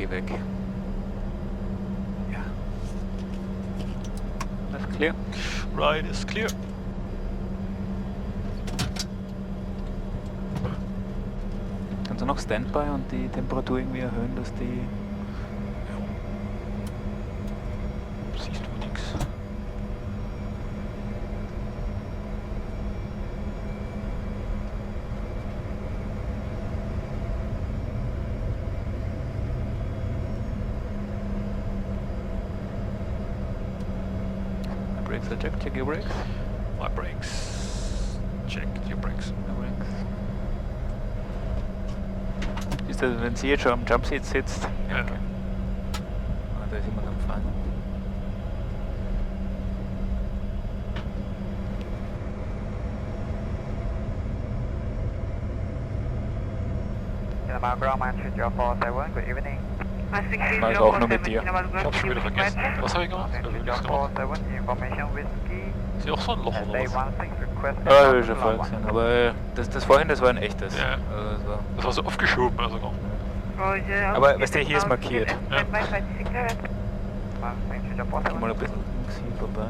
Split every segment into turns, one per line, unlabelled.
geh weg. Ja. That's clear.
Right is clear.
Kannst du noch Standby und die Temperatur irgendwie erhöhen, dass die...
Ja. Siehst du nix.
Brakes are checked, check your brakes.
My brakes. Check your brakes.
No brakes. Ist das, wenn sie jetzt schon am Jumpseat sitzt?
Ja.
Okay. Ah, da ist jemand am Fahren.
Kinabalu ground man 3047, good evening.
Mal ist auch nur mit dir.
Ich hab's schon wieder vergessen. Was habe ich gemacht? Also nichts gemacht.
3047, information whiskey.
Ist hier auch so ein Loch oder
Day
was?
16 request.
Ja, hab ich schon vorher gesehen. Aber das vorhin, das war ein echtes.
Ja.
Also, das war
Das war so aufgeschoben also sogar.
aber weißt du, hier ist markiert.
Ja.
Geh mal ein bisschen links hier vorbei.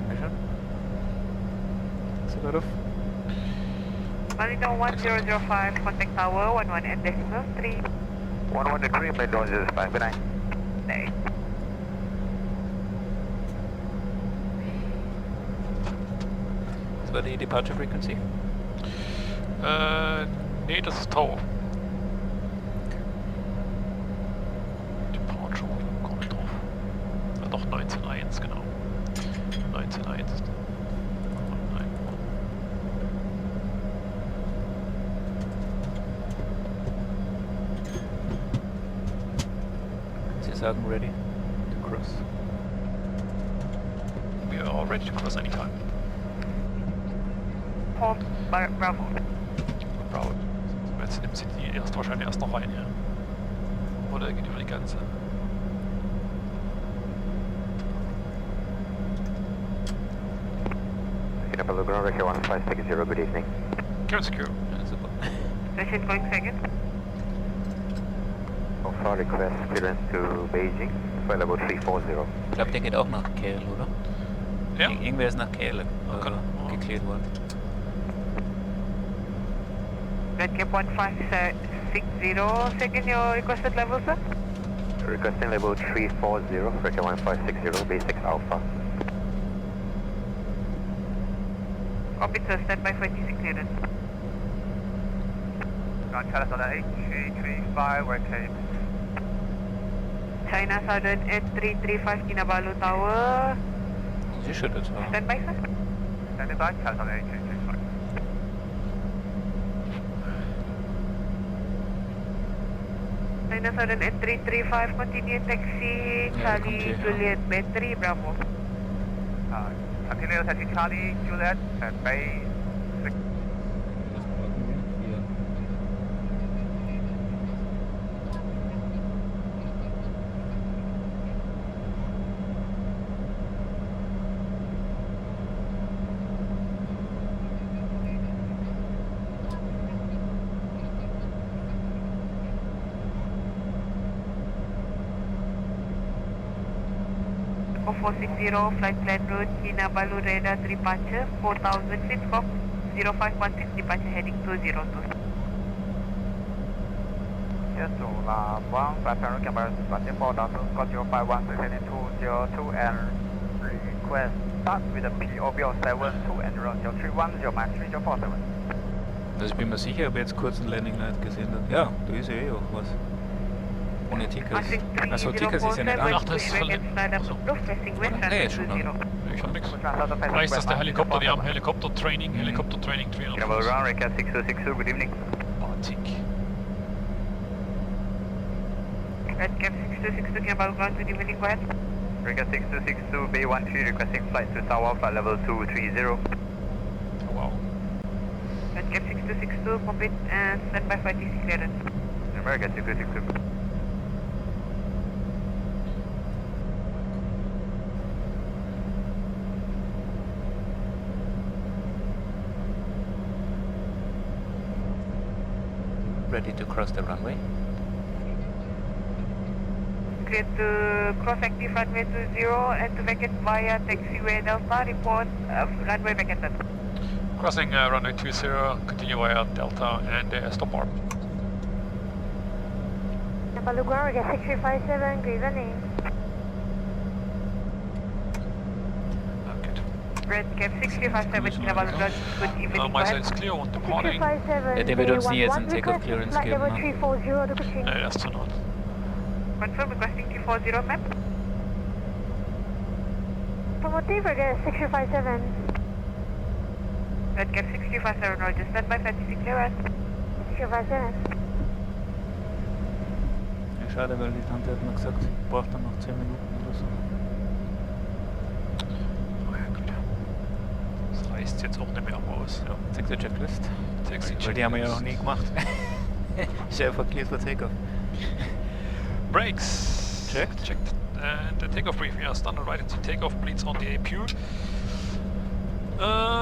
Dankeschön. Ist er auf?
Monitor 1005, contact tower 11 and decimal 3. 113, plate 105, good night. Night.
Das war die Departure Frequency.
Nee, das ist Tau. Departure, komm ich drauf. Ja, doch, 19.1, genau. 19.1 ist der. Nein.
Sie sagen ready to cross.
We are all ready to cross anytime.
Home, Bravo.
Bravo. Jetzt nimmt sie die wahrscheinlich erst noch rein, ja. Oder geht über die Grenze.
Kinabalu ground record 1560, good evening.
Cabin secure.
Ja, super.
Station going second. So far request clearance to Beijing, for level 340.
Ich glaube, der geht auch nach KL, oder?
Ja.
Irgendwer ist nach KL
Okay.
geklärt worden.
Red Cap 1560, second your requested level, sir? Requesting level 340, Red Cap 1560, basic alpha. Copy, sir, standby for TC clearance. Ground China Southern 8335, where came? China Southern 8335, Kinabalu Tower.
Sie schüttelt zwar.
Standby, sir? Standby, China Southern 8335. China Southern 8335, continue taxi, Charlie, Juliet, Battery, Bravo. Continue taxi, Charlie, Juliet, and Bay. Oh, 460, flight plan route, Kinabalu radar departure, 4000 feet, scope 0516, departure heading 202. Yes, so one flight plan route, Kinabalu departure 4000, scope 0516, heading 202, and request start with a POBO 72 and run 0310, match 3047.
Also ich bin mir sicher, ob jetzt kurz ein Landing Light gesehen hat. Ja, da ist ja eh auch was. Ohne Tickets. Achso, Tickets ist ja nicht an.
Ach, das ist verletzt. Also.
Nee, schon an.
Ich hab nix. Vielleicht ist das der Helikopter, die haben Helikopter-Training 300.
Kinabalu ground, Red Cat 6262, good evening.
Tick.
Red Cap 6262, Kinabalu ground, good evening, go ahead. Red Cap 6262, Bay 13, requesting flight to Tower, flight level 230.
Oh, wow.
Red Cap 6262, complete and standby for TC clearance. America 6262.
ready to cross the runway.
Clear to cross active runway 20 and to vacate via taxiway Delta. Report runway vacated.
Crossing runway 20, continue via Delta and stop arm.
Kinabalu ground, we get 6357, good running.
Red Cap 657 Kinabalu ground, good evening.
My side is clear on departing.
6357,
Der wird uns nie jetzt einen Takeoff Clearance
flight
geben.
level
Ne?
340 to Kuching.
Nee, das ist zu not.
Confirm requesting 340 map.
Promotive, we get 6357.
Red Cap 657, Roger, stand by 36 clearance.
6357.
Ja, schade, weil die Tante hat mir gesagt, braucht dann noch 10 Minuten oder so.
Oh ja, gut. Das reißt jetzt auch nicht mehr aus.
Ja, Taxi Checklist.
Taxi
Weil die haben wir ja noch nie gemacht. Ist ja einfach clear for Takeoff.
Brakes.
Checked.
Checked. And the takeoff briefing, yeah, standard right into takeoff, bleeds on the APU.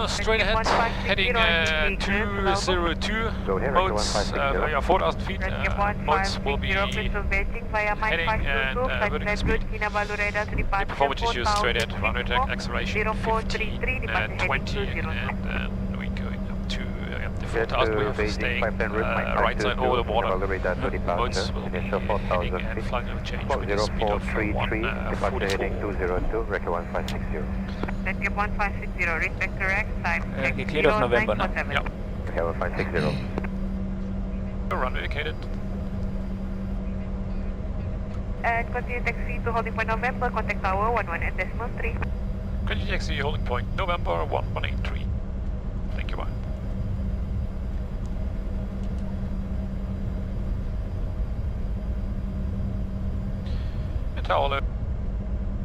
Straight ahead, heading 202. Modes, yeah, 4,000 feet. Modes will be heading and vertical speed. The performance issues straight ahead, runway acceleration 15 and 20, and then we going up to the 4,000. We have staying right side over the water. Modes will be heading and flying level change with a speed of 144.
Red Cap 1560, respect correct, time.
Geklärt auf November, ne?
Ja.
Cap 1560.
Runway vacated.
And continue taxi to holding point November, contact tower 11.3.
Continue taxi holding point November 1183. Thank you, bye. And tower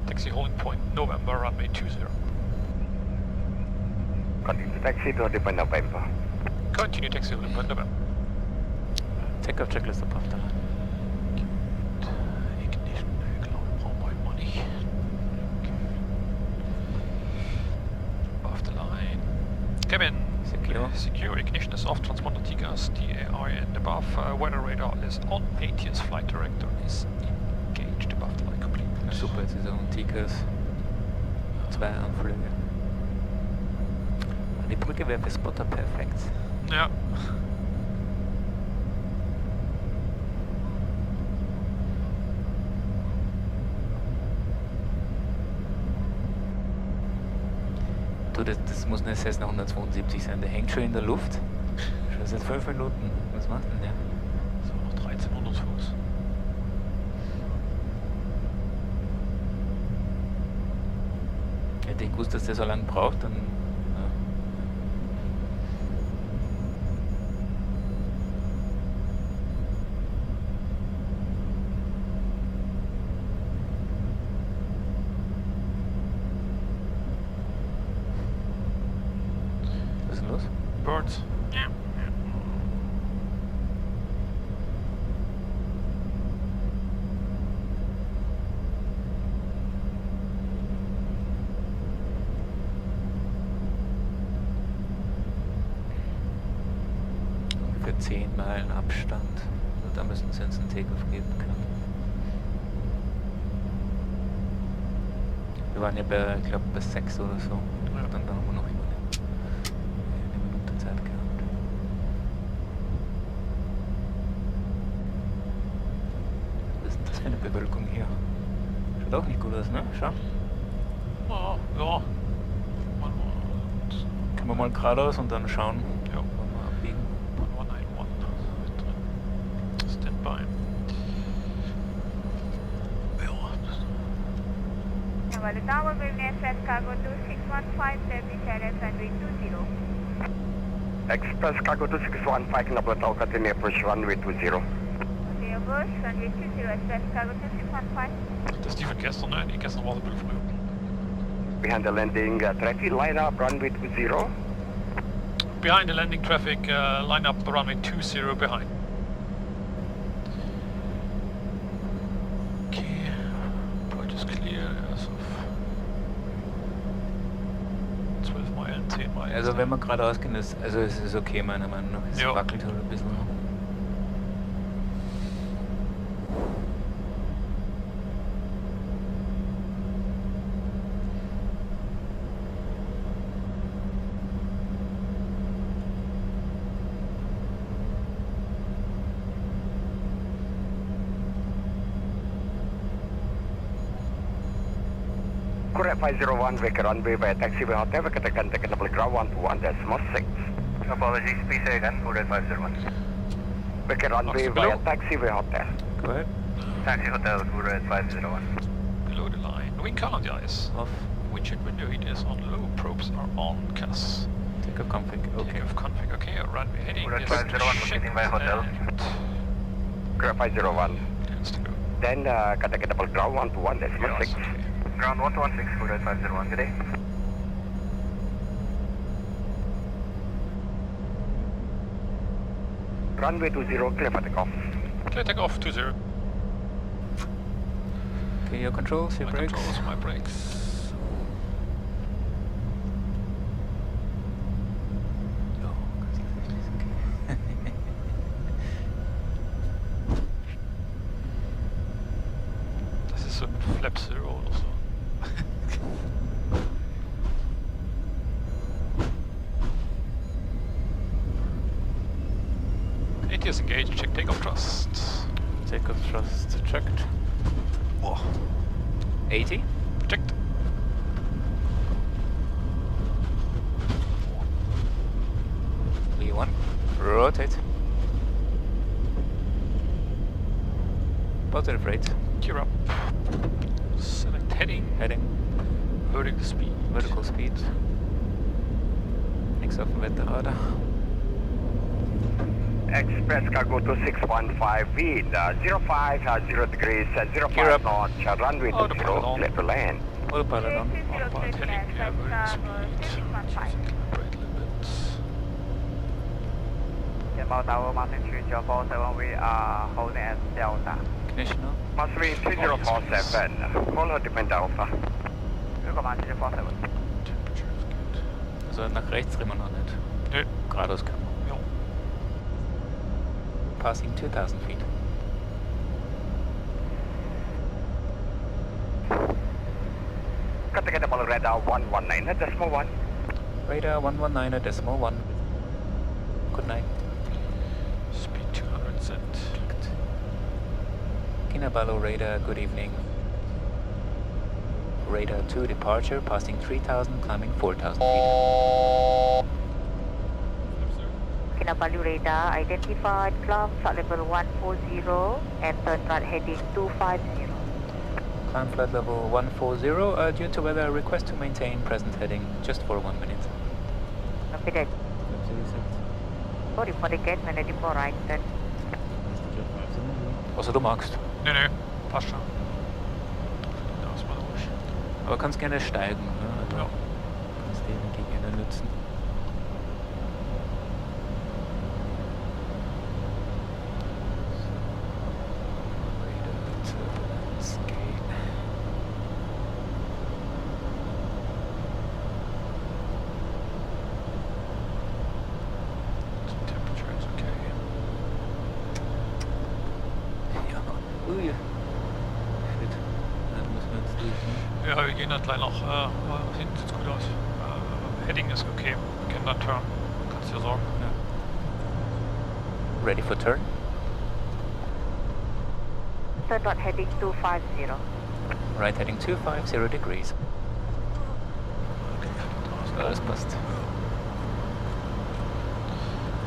taxi holding point November runway 20.
Continue taxi to holding point November.
Continue taxi holding point November.
Takeoff Checklist above the line.
Ignition, all my money. Above the line. Cabin.
Secure.
Secure. Ignition is off. Transponder TCAS, TAI and above. Weather radar is on. ATS flight director is engaged above the line. Complete.
Ja, super, jetzt ist auch ein Tikas. 2 Anflüge. Die Brücke wäre für Spotter perfekt.
Ja.
Du, das muss eine Cessna 172 sein, der hängt schon in der Luft. Schon seit 5 Minuten. Was macht denn der?
So, noch 1300 Fuß.
Hätte ich gewusst, dass der so lange braucht, dann... Was ist denn los?
Birds. Ja.
Ungefähr 10 Meilen Abstand. Also da müssen sie uns einen Takeoff geben können. Wir waren ja bei, ich glaube, bei 6 oder so.
Ja.
Dann haben wir noch eine Minute Zeit gehabt. Was ist denn das für eine Bewölkung hier? Schaut auch nicht gut aus, ne? Schau.
Ja.
Können wir mal geradeaus und dann schauen,
Ja.
wo wir abbiegen.
1191. Standby. Ja.
Kinabalu tower, bring express cargo 2615, service area runway 20.
Express cargo 2615, Kinabalu tower, continue approach runway 20.
Okay, approach, runway 20, express cargo 2615.
Das ist die von gestern, ne? Die gestern war ein bisschen früher.
Behind the landing, traffic line up runway 20.
Behind the landing traffic, line up runway 20 behind. Okay, approach is clear as of 12 Meilen, 10 Meilen.
Also wenn wir geradeaus gehen, ist, also es ist okay meiner Meinung nach. Es
Ja.
wackelt halt ein bisschen.
Correct 501, Vector Runway via taxiway hotel, Kota Kinabalu ground 121.6. Apologies, please say again, Correct 501. Vector Runway via taxiway hotel.
Go ahead.
Taxi hotel, Correct 501.
Below the line. Wing cannon guys.
Off.
Windshield window heat is on low. Probes are on. CAS.
Take off config. Okay.
Takeoff config. Okay. Runway heading
Correct
is
501, locating via hotel. Correct 501.
Tends to go.
Then Kota Kinabalu ground 121.6.
Okay.
Ground 121.6, Correct 501, good day. Runway 20, clear for takeoff.
Clear takeoff 20.
Okay, your controls, your
My
brakes.
controls, my brakes.
Oh, okay.
Das ist so ein Flap Zero oder so. ATS engaged, check takeoff thrust.
Takeoff thrust checked.
Oh.
80.
Checked.
V1. Rotate. Positive rate.
Gear up. Select heading.
Heading.
Vertical speed.
Vertical speed. Nichts auf dem Wetterradar.
Express cargo 2615 wind 050 degrees
Gear
05
up.
knots runway 20
Autopilot on.
clear to land.
Autopilot on.
Autopilot heading. Vertical speed. Brake limits.
About Tower Mountain 3047, we are holding at Delta.
Ignition on.
Mountain 3047, follow different Alpha. Command 3047.
Temperature is good.
Also nach rechts drehen wir noch nicht.
Nö.
Geradeaus können wir.
Jo.
Passing 2000 feet.
Kota Kinabalu radar 119.1.
Radar 119.1. Good night.
Speed 200 set.
Kinabalu radar, good evening. Radar 2 departure, passing 3000, climbing 4000 feet.
Kinabalu radar identified, climb flight level 140 and turn right heading 250.
Climb flight level 140, due to weather, request to maintain present heading just for 1 minute.
Copy that. Sorry for the gate, when ready for right turn.
Außer du magst.
Nö, passt schon. Da ist mal ruhig.
Aber kannst gerne steigen. Ne? Also
Ja.
kannst die Energie gerne nutzen. Radar turbulence gate.
Temperature is okay.
Ja. Ui. Shit. Dann müssen wir jetzt durch. Ne?
Ja, wir gehen dann gleich noch. Hinten sieht's gut aus. Heading ist okay. Wir können dann turn. Kannst dir sorgen.
Ja. Ready for turn?
Turn right heading 250.
Right heading 250 degrees. Alles passt.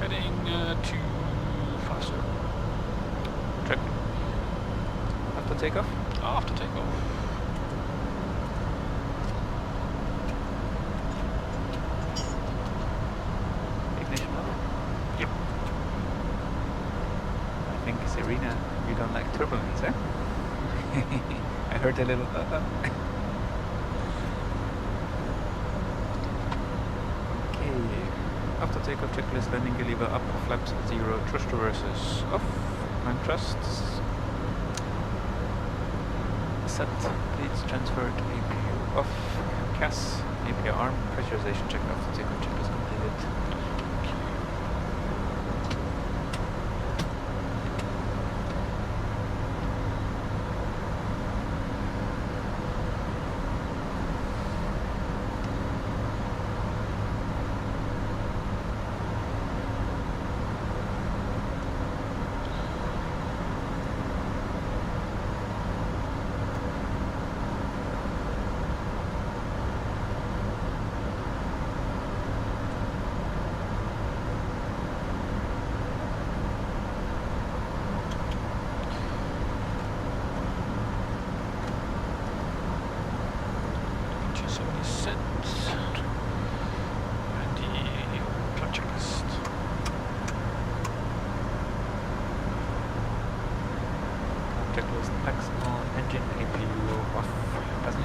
Heading 250.
Check. After takeoff?
After takeoff.
Ignition off.
Yep.
I think, Serena, you don't like turbulence, eh? I heard a little Okay. After takeoff checklist, landing gear lever up, flaps 0, thrust reverses off, climb thrusts. Set, please transferred APU off, CAS, APU arm, pressurization check after takeoff checklist completed.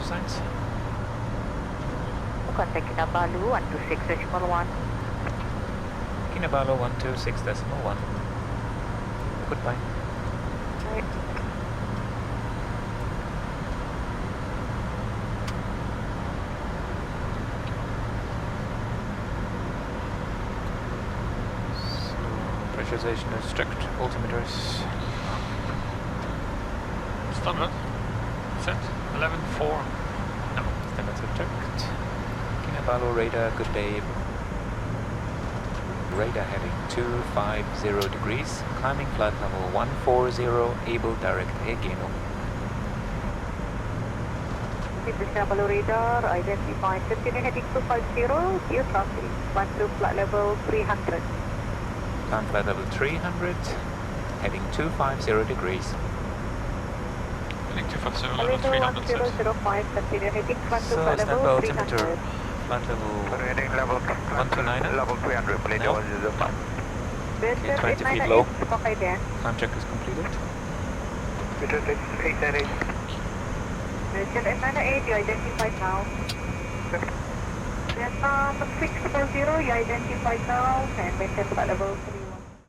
signs.
Contact Kinabalu 126.1.
Kinabalu 126.1. Goodbye.
Right.
Pressurization is strict. Altimeters.
Standard. Set. 11.4.
No. Standards are checked. Kinabalu radar, good day. Radar heading 250 degrees. Climbing flight level 140. Able direct again.
Kinabalu radar, identify. Continue heading 250. Dear traffic. 1 to flight level 300.
Climb flight level 300. Heading 250 degrees.
Heading 250, level 300 set.
1005, continue heading 1 to
So
flight
stand by
level
altimeter.
300.
Flight level
Heading level
129.
level 300, please.
No.
Vessel
20 feet
898,
low.
Copy there.
Climb check is completed.
Vessel 898.
Vessel 898, you identified now. Vessel 640, you identified now, and vessel flight level 31.